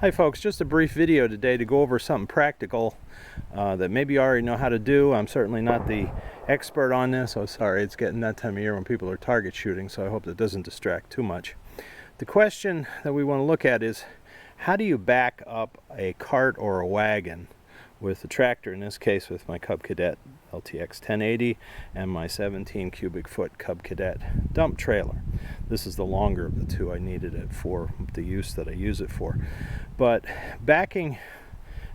Hi folks, just a brief video today to go over something practical that maybe you already know how to do. I'm certainly not the expert on this. Oh, sorry, it's getting that time of year when people are target shooting, so I hope that doesn't distract too much. The question that we want to look at is, how do you back up a cart or a wagon with a tractor, in this case with my Cub Cadet LTX 1080 and my 17 cubic foot Cub Cadet dump trailer. This is the longer of the two. I needed it for the use that I use it for. But backing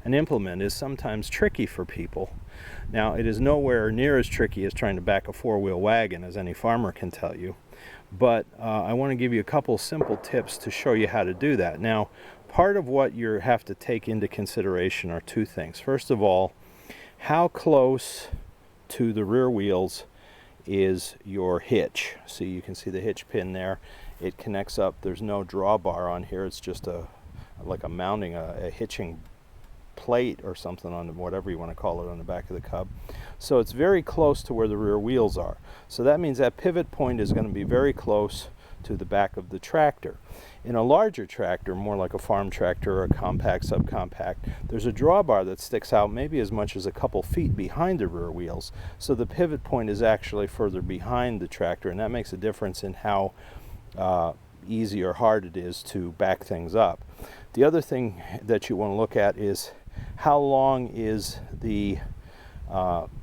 an implement is sometimes tricky for people. Now, it is nowhere near as tricky as trying to back a four-wheel wagon, as any farmer can tell you. But I want to give you a couple simple tips to show you how to do that. Now, part of what you have to take into consideration are two things. First of all, how close to the rear wheels is your hitch. See, you can see the hitch pin there. It connects up. There's no drawbar on here. It's just like a mounting, a hitching plate or something on whatever you want to call it on the back of the Cub. So it's very close to where the rear wheels are. So that means that pivot point is going to be very close to the back of the tractor. In a larger tractor, more like a farm tractor or a compact, subcompact, there's a drawbar that sticks out maybe as much as a couple feet behind the rear wheels. So the pivot point is actually further behind the tractor, and that makes a difference in how easy or hard it is to back things up. The other thing that you want to look at is how long is the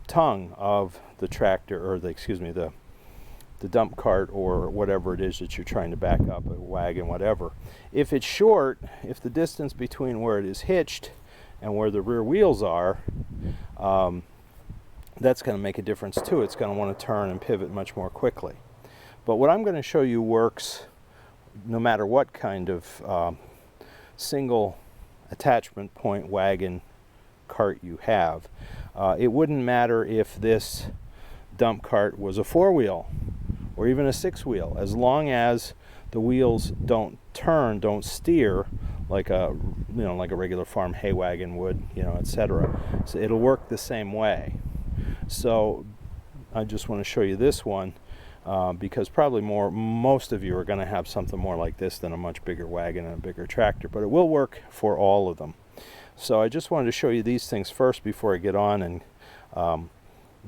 tongue of the tractor, or the dump cart or whatever it is that you're trying to back up, a wagon, whatever. If it's short, if the distance between where it is hitched and where the rear wheels are, that's going to make a difference too. It's going to want to turn and pivot much more quickly. But what I'm going to show you works no matter what kind of single attachment point wagon cart you have. It wouldn't matter if this dump cart was a four-wheel or even a six-wheel, as long as the wheels don't turn, don't steer like a regular farm hay wagon would, etc. So it'll work the same way. So I just want to show you this one because probably most of you are going to have something more like this than a much bigger wagon and a bigger tractor, but it will work for all of them. So I just wanted to show you these things first before I get on and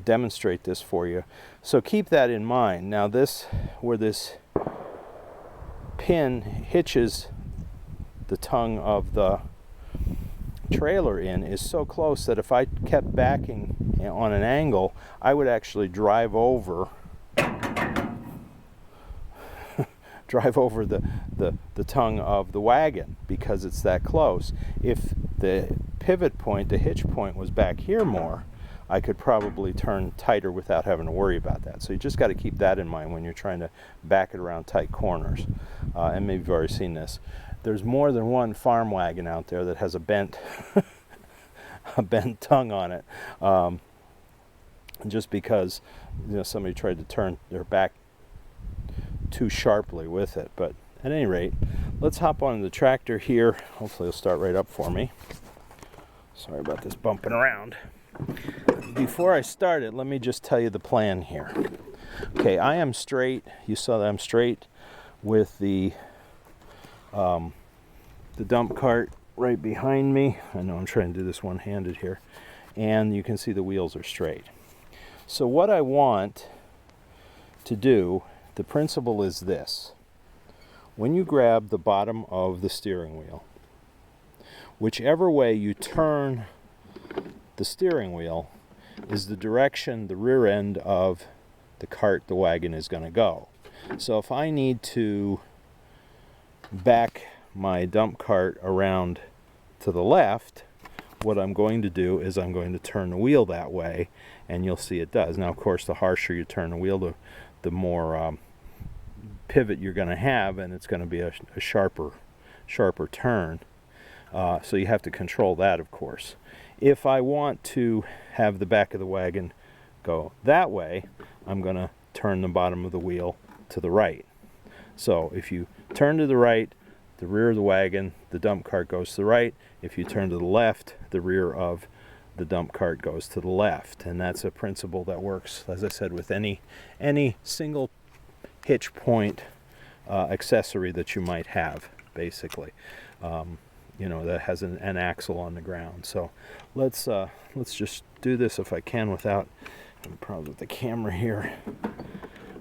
demonstrate this for you. So keep that in mind. Now where this pin hitches the tongue of the trailer in is so close that if I kept backing on an angle, I would actually drive over the tongue of the wagon because it's that close. If the pivot point, the hitch point, was back here more, I could probably turn tighter without having to worry about that. So you just got to keep that in mind when you're trying to back it around tight corners. And maybe you've already seen this. There's more than one farm wagon out there that has a bent tongue on it, just because somebody tried to turn their back too sharply with it. But at any rate, let's hop on the tractor here. Hopefully it'll start right up for me. Sorry about this bumping around. Before I start it, let me just tell you the plan here. Okay, I am straight. You saw that I'm straight with the dump cart right behind me. I know I'm trying to do this one-handed here. And you can see the wheels are straight. So what I want to do, the principle is this. When you grab the bottom of the steering wheel, whichever way you turn the steering wheel is the direction the rear end of the cart, the wagon, is going to go. So if I need to back my dump cart around to the left, what I'm going to do is I'm going to turn the wheel that way, and you'll see it does. Now, of course, the harsher you turn the wheel, the more pivot you're going to have, and it's going to be a sharper turn. So you have to control that, of course. If I want to have the back of the wagon go that way, I'm going to turn the bottom of the wheel to the right. So if you turn to the right, the rear of the wagon, the dump cart goes to the right. If you turn to the left, the rear of the dump cart goes to the left. And that's a principle that works, as I said, with any single hitch point accessory that you might have, basically. you know, that has an axle on the ground. So let's just do this if I can without probably with the camera here.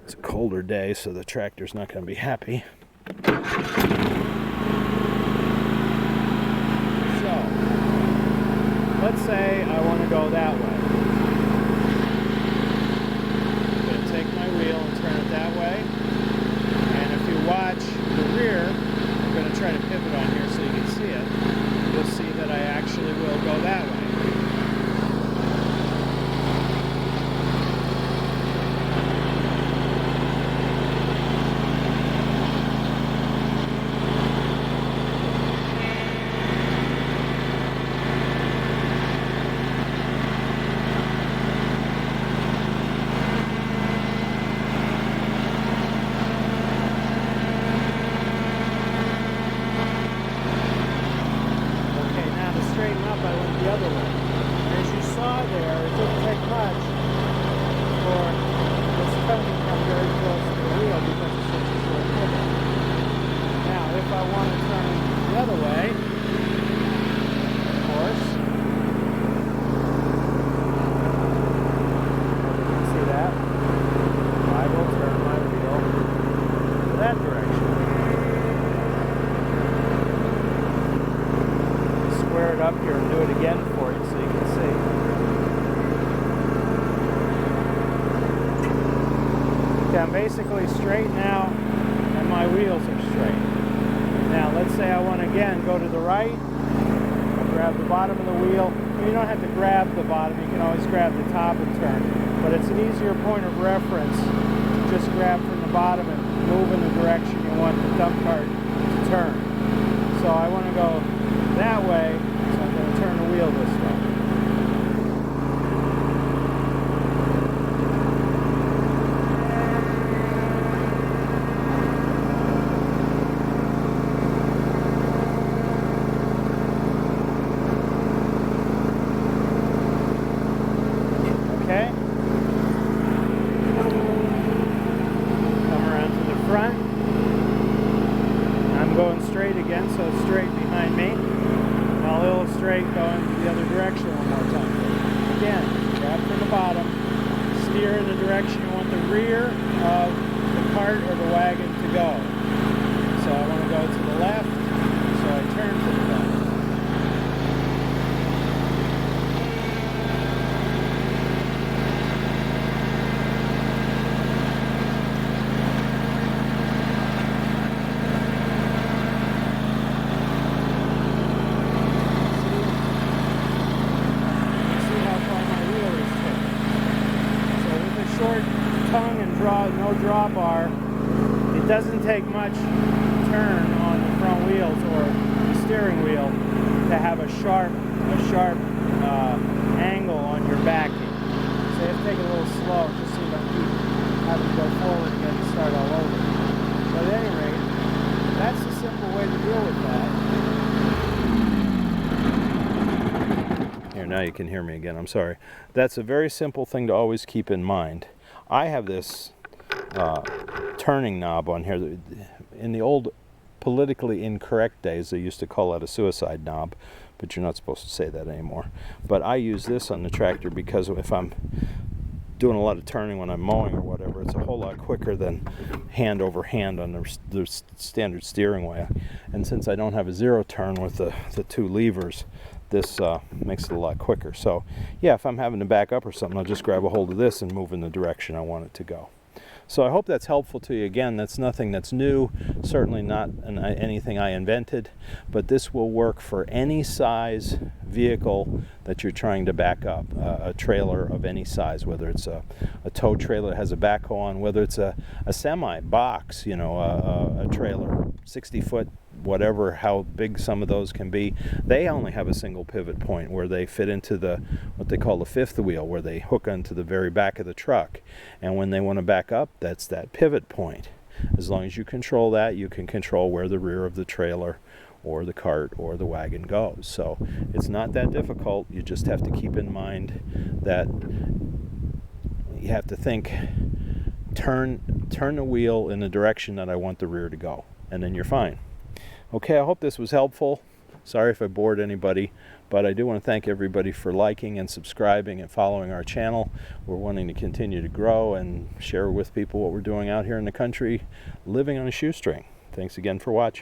It's a colder day, so the tractor's not going to be happy. So let's say I want to go that way. I'm going to take my wheel and turn it that way. And if you watch the rear, I'm going to try to pivot on here so you can see it. You'll see that I actually will go that way. The other way. And as you saw there, it didn't take much for this tongue to come very close to the wheel because it's such a short pivot. Now, if I want to turn the other way, of course, you can see that, I will turn my wheel to that direction. Square it up here and do it again for you so you can see. Okay, I'm basically straight now and my wheels are straight. Now let's say I want to again go to the right. I'll grab the bottom of the wheel. You don't have to grab the bottom, you can always grab the top and turn. But it's an easier point of reference to just grab from the bottom and move in the direction you want the dump cart to turn. So I want to go that way, so I'm going to turn the wheel this way. Okay. Come around to the front. I'm going straight again, so it's straight behind me. I'll illustrate going the other direction one more time. Again, grab from the bottom, steer in the direction you want the rear of the cart or the wagon to go. So I want to go to the left, so I turn to the left. Short tongue and no drawbar, it doesn't take much turn on the front wheels or the steering wheel to have a sharp angle on your backing. So you have to take it a little slow just so you don't keep having to go forward again and start all over. But at any rate, that's a simple way to deal with that. Here, now you can hear me again, I'm sorry. That's a very simple thing to always keep in mind. I have this turning knob on here. In the old politically incorrect days, they used to call that a suicide knob, but you're not supposed to say that anymore. But I use this on the tractor because if I'm doing a lot of turning when I'm mowing or whatever, it's a whole lot quicker than hand over hand on the standard steering wheel. And since I don't have a zero turn with the two levers, this makes it a lot quicker. So yeah, if I'm having to back up or something, I'll just grab a hold of this and move in the direction I want it to go. So I hope that's helpful to you. Again, that's nothing that's new, certainly not anything I invented, but this will work for any size vehicle that you're trying to back up, a trailer of any size, whether it's a tow trailer that has a backhoe on, whether it's a semi box, you know, a trailer, 60-foot, whatever, how big some of those can be. They only have a single pivot point where they fit into what they call the fifth wheel, where they hook onto the very back of the truck. And when they want to back up, that's that pivot point. As long as you control that, you can control where the rear of the trailer or the cart or the wagon goes. So it's not that difficult. You just have to keep in mind that you have to think, turn the wheel in the direction that I want the rear to go, and then you're fine. Okay, I hope this was helpful. Sorry if I bored anybody, but I do want to thank everybody for liking and subscribing and following our channel. We're wanting to continue to grow and share with people what we're doing out here in the country, living on a shoestring. Thanks again for watching.